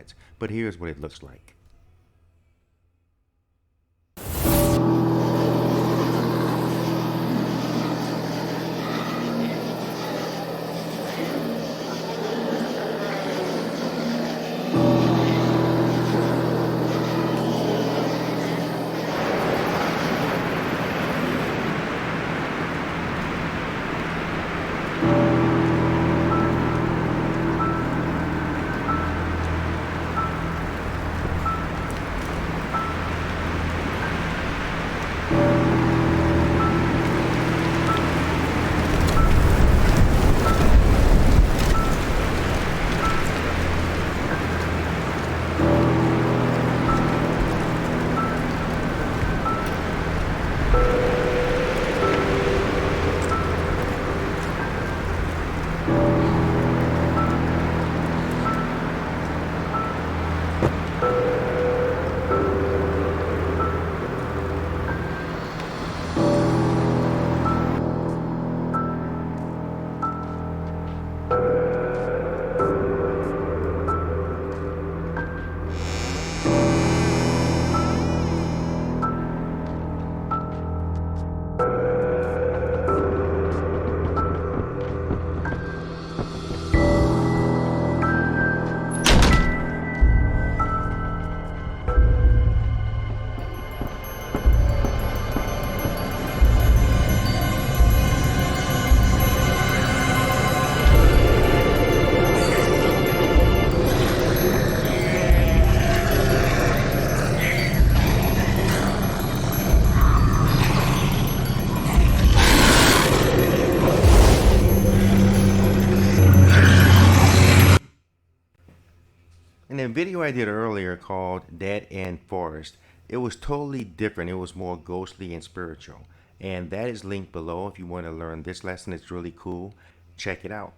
cards, but here's what it looks like. In the video I did earlier called Dead End Forrest, it was totally different. It was more ghostly and spiritual. And that is linked below if you want to learn this lesson. It's really cool. Check it out.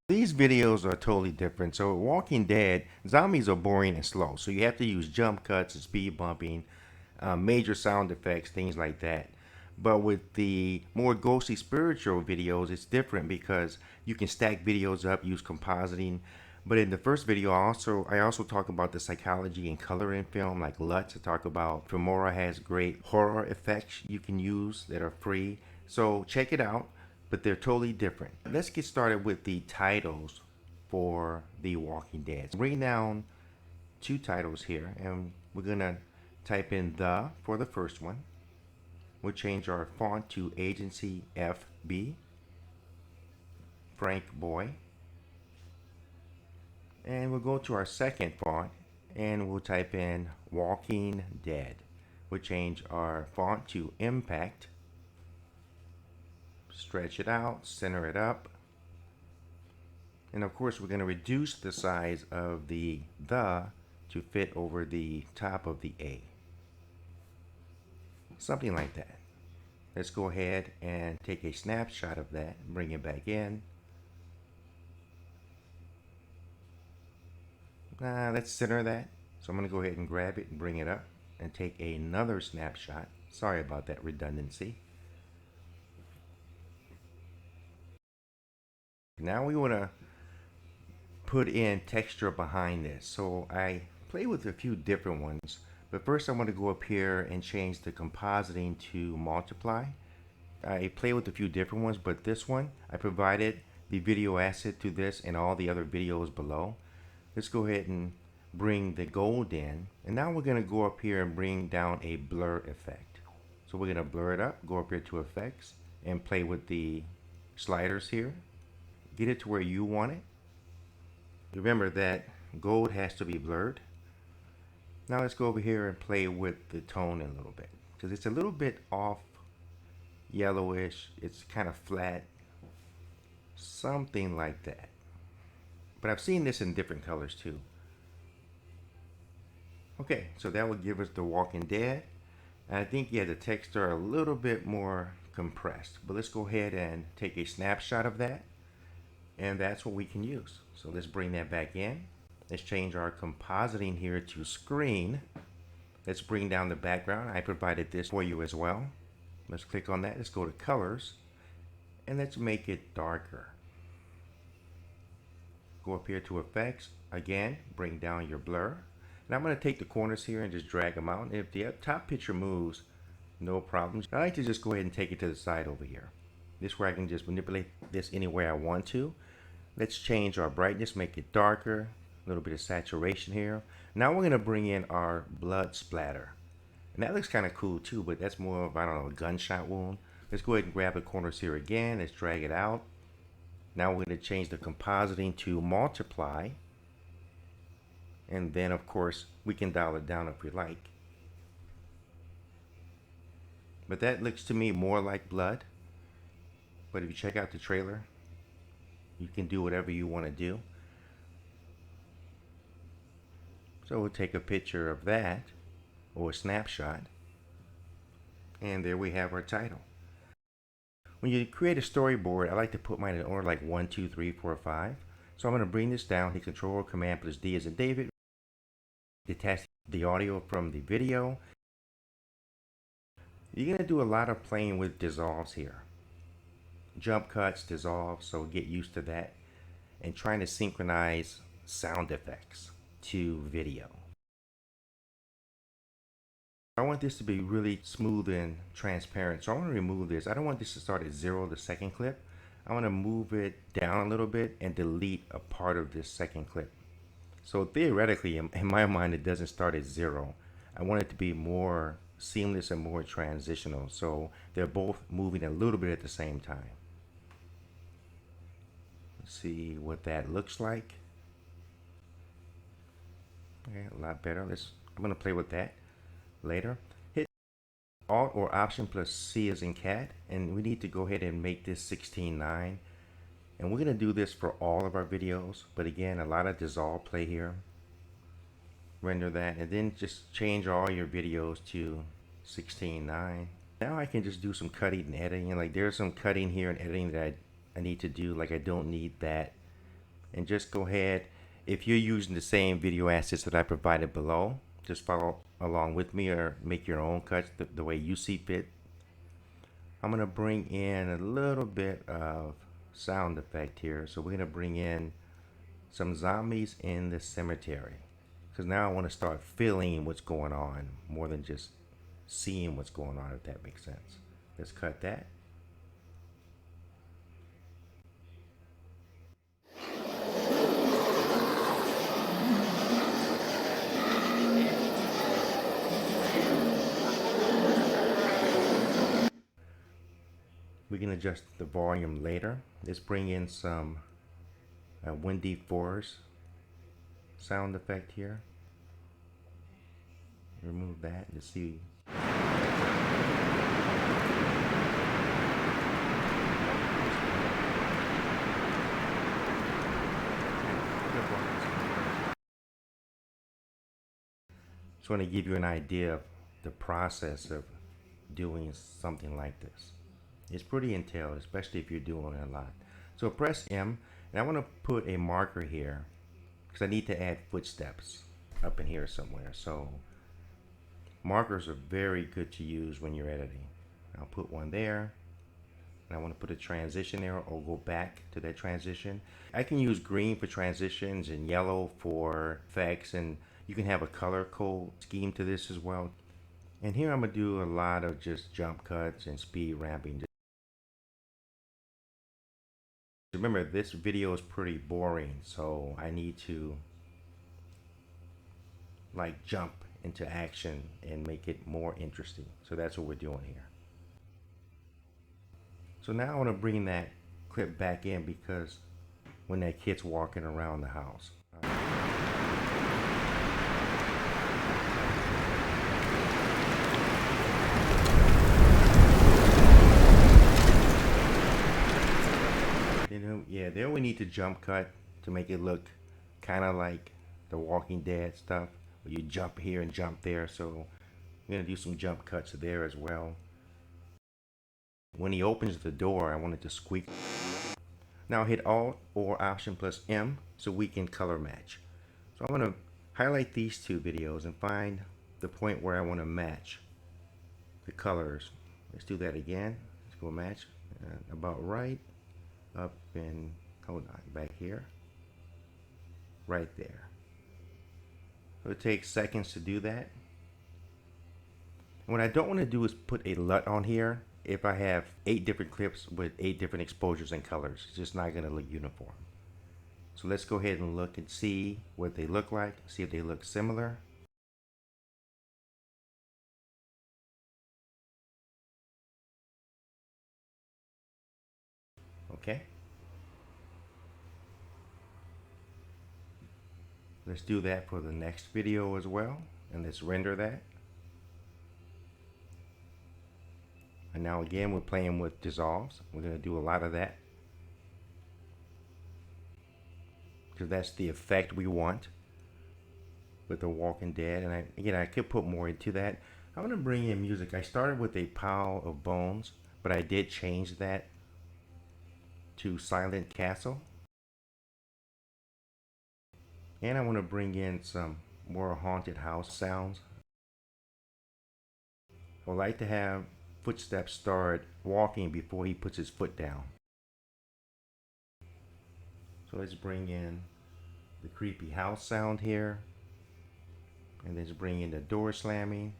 These videos are totally different. So Walking Dead, zombies are boring and slow. So you have to use jump cuts and speed bumping, major sound effects, things like that. But with the more ghostly spiritual videos, it's different because you can stack videos up, use compositing. But in the first video, I also talk about the psychology and color in film, like LUTs. I talk about Filmora has great horror effects you can use that are free. So check it out, but they're totally different. Let's get started with the titles for The Walking Dead. Bring down two titles here, and we're gonna type in "the" for the first one. We'll change our font to Agency FB, Frank Boy. And we'll go to our second font and we'll type in Walking Dead. We'll change our font to Impact, stretch it out, center it up. And of course, we're going to reduce the size of the to fit over the top of the A. Something like that. Let's go ahead and take a snapshot of that and bring it back in. Let's center that. So I'm going to go ahead and grab it and bring it up and take another snapshot. Sorry about that redundancy. Now we want to put in texture behind this. So I play with a few different ones, but first I want to go up here and change the compositing to multiply. I play with a few different ones, but this one, I provided the video asset to this and all the other videos below. Let's go ahead and bring the gold in, and now we're going to go up here and bring down a blur effect. So we're going to blur it up, go up here to effects, and play with the sliders here. Get it to where you want it. Remember that gold has to be blurred. Now let's go over here and play with the tone a little bit, because it's a little bit off yellowish. It's kind of flat, something like that. But I've seen this in different colors too. Okay, so that will give us the Walking Dead. And I think, yeah, the text are a little bit more compressed. But let's go ahead and take a snapshot of that. And that's what we can use. So let's bring that back in. Let's change our compositing here to screen. Let's bring down the background. I provided this for you as well. Let's click on that. Let's go to colors. And let's make it darker. Go up here to effects. Again, bring down your blur. And I'm going to take the corners here and just drag them out. And if the top picture moves, no problems. I like to just go ahead and take it to the side over here. This way I can just manipulate this any way I want to. Let's change our brightness, make it darker. A little bit of saturation here. Now we're going to bring in our blood splatter. And that looks kind of cool too, but that's more of, I don't know, a gunshot wound. Let's go ahead and grab the corners here again. Let's drag it out. Now we're going to change the compositing to multiply. And then, of course, we can dial it down if we like. But that looks to me more like blood. But if you check out the trailer, you can do whatever you want to do. So we'll take a picture of that, or a snapshot. And there we have our title. When you create a storyboard, I like to put mine in order like 1, 2, 3, 4, 5. So I'm going to bring this down, hit Control Command plus D as in David. Detach the audio from the video. You're going to do a lot of playing with dissolves here. Jump cuts, dissolves, so get used to that. And trying to synchronize sound effects to video. I want this to be really smooth and transparent, so I want to remove this. I don't want this to start at 0, the second clip. I want to move it down a little bit and delete a part of this second clip. So theoretically, in my mind, it doesn't start at 0. I want it to be more seamless and more transitional, so they're both moving a little bit at the same time. Let's see what that looks like. Okay, a lot better. I'm going to play with that later. Hit Alt or Option plus C as in cat, and we need to go ahead and make this 16:9. And we're going to do this for all of our videos, but again, a lot of dissolve play here. Render that, and then just change all your videos to 16:9. Now I can just do some cutting and editing. Like there's some cutting here and editing that I need to do. Like I don't need that. And just go ahead, if you're using the same video assets that I provided below, just follow along with me or make your own cuts the way you see fit. I'm going to bring in a little bit of sound effect here. So we're going to bring in some zombies in the cemetery, because now I want to start feeling what's going on more than just seeing what's going on, if that makes sense. Let's cut that. We can adjust the volume later. Let's bring in some windy forest sound effect here. Remove that to see. Just want to give you an idea of the process of doing something like this. It's pretty entailed, especially if you're doing it a lot. So press M, and I want to put a marker here because I need to add footsteps up in here somewhere. So markers are very good to use when you're editing. I'll put one there, and I want to put a transition there or go back to that transition. I can use green for transitions and yellow for effects, and you can have a color code scheme to this as well. And here I'm going to do a lot of just jump cuts and speed ramping. Remember, this video is pretty boring, so I need to like jump into action and make it more interesting. So that's what we're doing here. So now I want to bring that clip back in because when that kid's walking around the house. Yeah, there we need to jump cut to make it look kind of like the Walking Dead stuff, where you jump here and jump there. So I'm going to do some jump cuts there as well. When he opens the door, I want it to squeak. Now hit Alt or Option plus M so we can color match. So I'm going to highlight these two videos and find the point where I want to match the colors. Let's do that again. Let's go match about right up and hold on back here, right there. So it takes seconds to do that. And what I don't want to do is put a LUT on here if I have 8 different clips with 8 different exposures and colors. It's just not going to look uniform. So let's go ahead and look and see what they look like, see if they look similar. Okay. Let's do that for the next video as well, and let's render that. And now again, we're playing with dissolves. We're going to do a lot of that because that's the effect we want with The Walking Dead. And again, I could put more into that. I'm going to bring in music. I started with a pile of bones, but I did change that to Silent Castle. And I want to bring in some more haunted house sounds. I would like to have footsteps start walking before he puts his foot down. So let's bring in the creepy house sound here. And let's bring in the door slamming.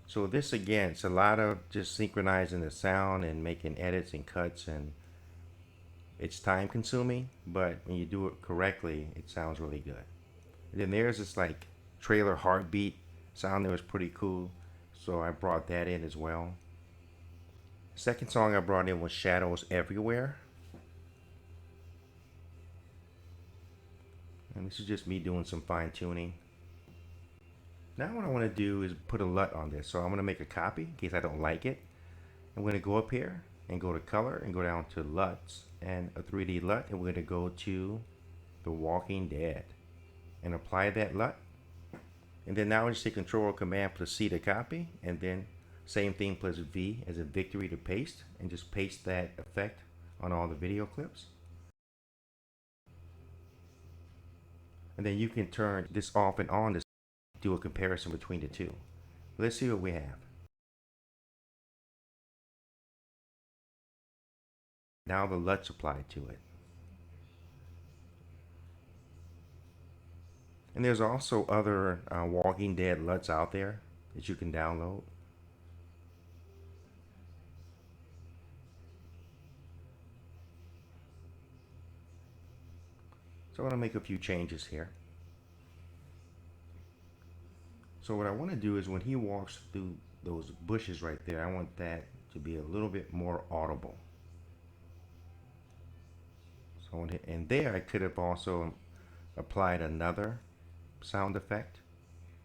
So this again, it's a lot of just synchronizing the sound and making edits and cuts, and it's time consuming, but when you do it correctly, it sounds really good. And then there's this like trailer heartbeat sound that was pretty cool, so I brought that in as well. Second song I brought in was Shadows Everywhere. And this is just me doing some fine tuning. Now what I want to do is put a LUT on this, so I'm going to make a copy in case I don't like it. I'm going to go up here and go to color and go down to LUTs and a 3D LUT, and we're going to go to The Walking Dead and apply that LUT. And then now I just hit Control or Command plus C to copy, and then same thing plus V as a victory to paste, and just paste that effect on all the video clips. And then you can turn this off and on to do a comparison between the two. Let's see what we have. Now the LUTs applied to it. And there's also other Walking Dead LUTs out there that you can download. So I'm going to make a few changes here. So what I want to do is when he walks through those bushes right there, I want that to be a little bit more audible. So and there I could have also applied another sound effect,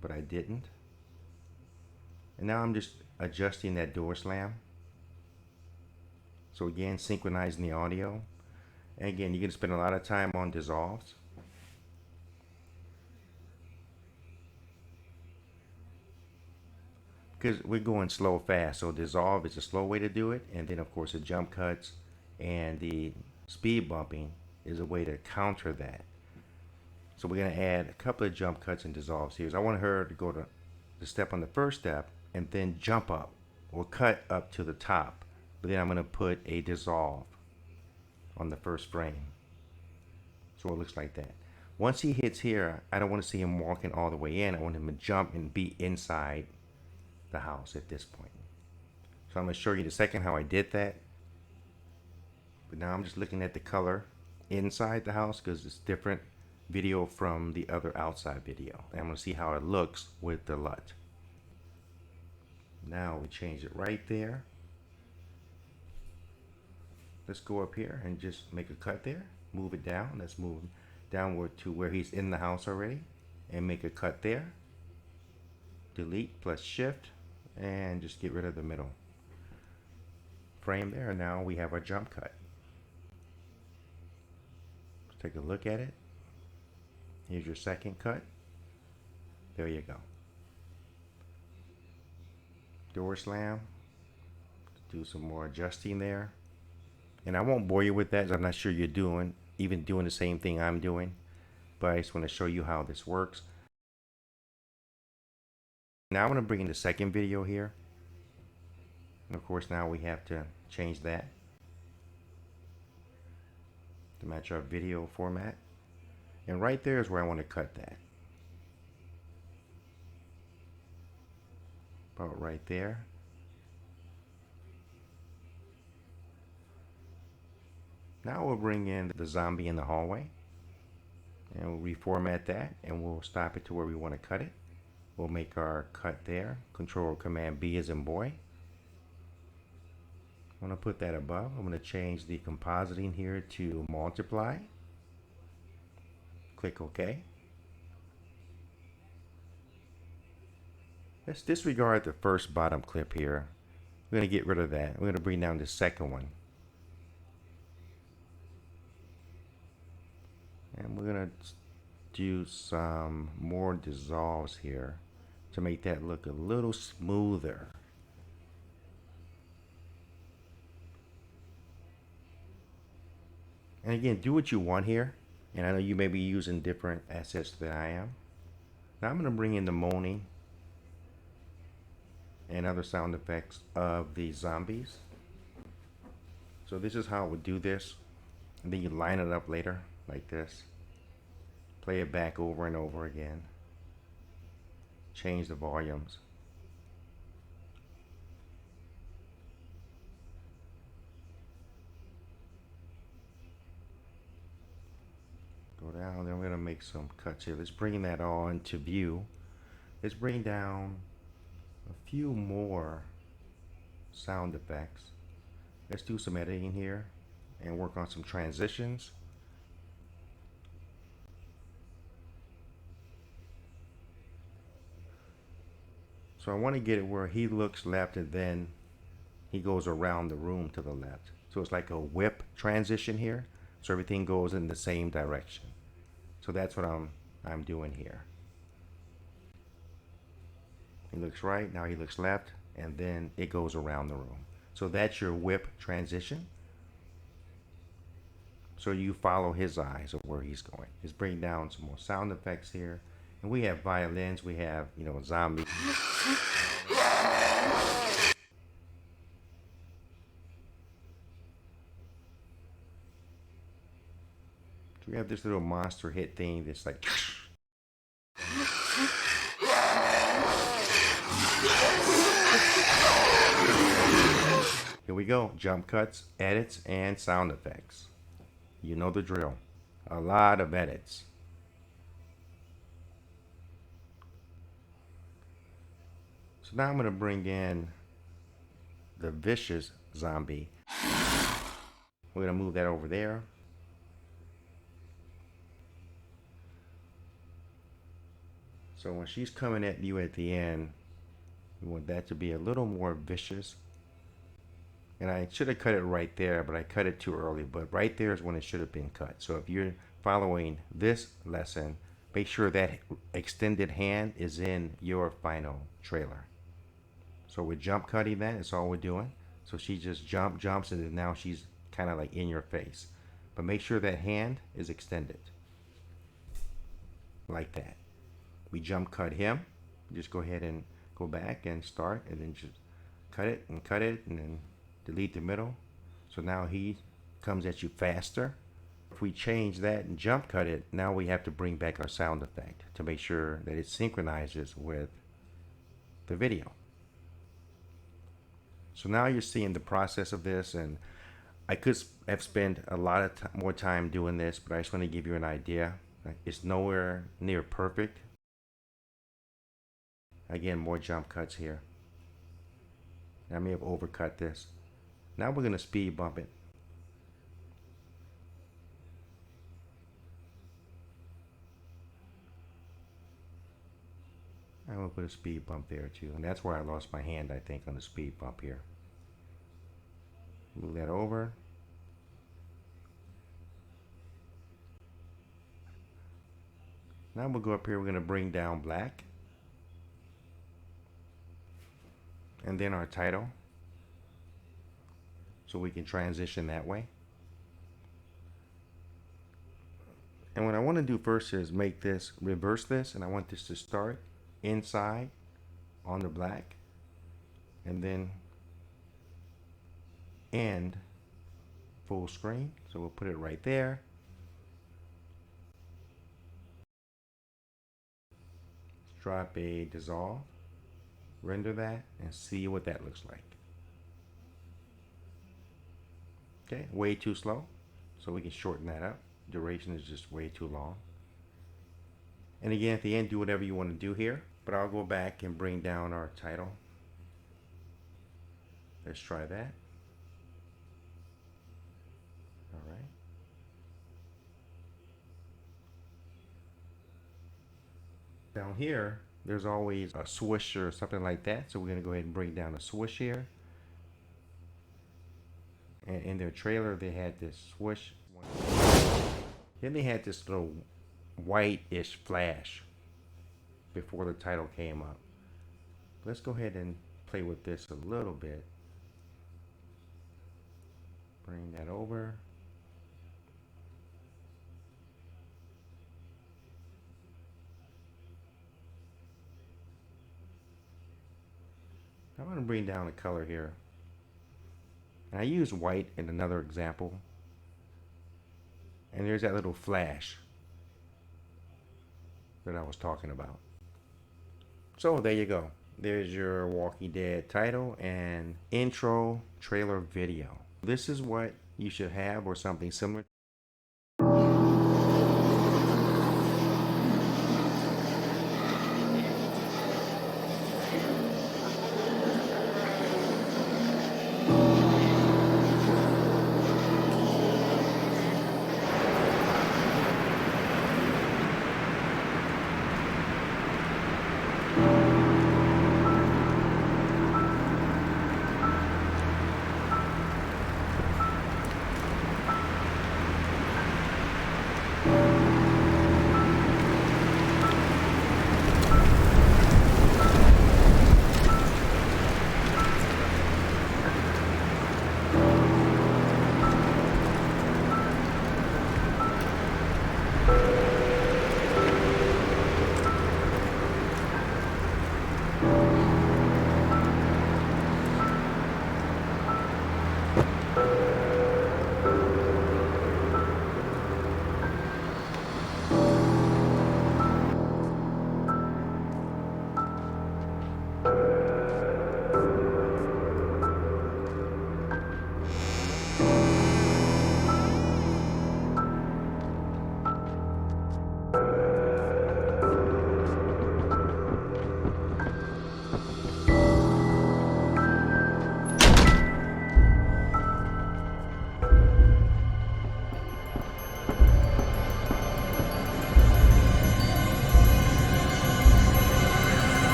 but I didn't. And now I'm just adjusting that door slam. So again, synchronizing the audio. And again, you can spend a lot of time on dissolves. because we're going slow fast. So dissolve is a slow way to do it, and then of course the jump cuts and the speed bumping is a way to counter that. So we're going to add a couple of jump cuts and dissolves here. So I want her to go to the step on the first step and then jump up or cut up to the top. But then I'm going to put a dissolve on the first frame. So it looks like that. Once he hits here, I don't want to see him walking all the way in. I want him to jump and be inside the house at this point. So I'm going to show you in a second how I did that. But now I'm just looking at the color inside the house because it's different video from the other outside video. And I'm going to see how it looks with the LUT. Now we change it right there. Let's go up here and just make a cut there. Move it down. Let's move downward to where he's in the house already and make a cut there. Delete plus shift and just get rid of the middle frame there. Now we have our jump cut. Let's take a look at it. Here's your second cut. There you go. Door slam. Do some more adjusting there. And I won't bore you with that. I'm not sure you're doing the same thing I'm doing. But I just want to show you how this works. Now I'm going to bring in the second video here. And of course now we have to change that to match our video format. And right there is where I want to cut that. About right there. Now we'll bring in the zombie in the hallway. And we'll reformat that and we'll stop it to where we want to cut it. We'll make our cut there. Control Command B as in boy. I'm going to put that above. I'm going to change the compositing here to multiply. Click OK. Let's disregard the first bottom clip here. We're going to get rid of that. We're going to bring down the second one. And we're going to do some more dissolves here to make that look a little smoother. And again, do what you want here. And I know you may be using different assets than I am. Now I'm going to bring in the moaning and other sound effects of the zombies. So this is how I would do this. And then you line it up later like this. Play it back over and over again. Change the volumes. Go down, then we're going to make some cuts here. Let's bring that all into view. Let's bring down a few more sound effects. Let's do some editing here and work on some transitions. So I want to get it where he looks left and then he goes around the room to the left. So it's like a whip transition here. So everything goes in the same direction. So that's what I'm doing here. He looks right, now he looks left, and then it goes around the room. So that's your whip transition. So you follow his eyes of where he's going. Let's bring down some more sound effects here. And we have violins, we have, zombies. We have this little monster hit thing that's like. Here we go. Jump cuts, edits, and sound effects. You know the drill. A lot of edits. So now I'm going to bring in the vicious zombie. We're going to move that over there. So when she's coming at you at the end, we want that to be a little more vicious. And I should have cut it right there, but I cut it too early. But right there is when it should have been cut. So if you're following this lesson, make sure that extended hand is in your final trailer. So we're jump cutting that. That's all we're doing. So she just jumps, and then now she's kind of like in your face. But make sure that hand is extended. Like that. We jump cut him. Just go ahead and go back and start, and then just cut it, and then delete the middle. So now he comes at you faster. If we change that and jump cut it, now we have to bring back our sound effect to make sure that it synchronizes with the video. So now you're seeing the process of this, and I could have spent a lot of more time doing this, but I just want to give you an idea. It's nowhere near perfect. Again, more jump cuts here. I may have overcut this. Now we're going to speed bump it. I'm going to put a speed bump there too. And that's where I lost my hand, I think, on the speed bump here. Move that over. Now we'll go up here. We're going to bring down black. And then our title. So we can transition that way. And what I want to do first is make this, reverse this, and I want this to start inside on the black and then end full screen. So we'll put it right there. Drop a dissolve, render that, and see what that looks like. Okay, way too slow, so we can shorten that up. Duration is just way too long. And again, at the end, do whatever you want to do here, but I'll go back and bring down our title. Let's try that. All right. Down here, there's always a swoosh or something like that, so we're going to go ahead and bring down a swoosh here. And in their trailer, they had this swoosh. Then they had this little white-ish flash before the title came up. Let's go ahead and play with this a little bit. Bring that over. I'm going to bring down the color here. And I use white in another example. And there's that little flash that I was talking about. So there you go. There's your Walking Dead title and intro trailer video. This is what you should have, or something similar.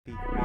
Peace.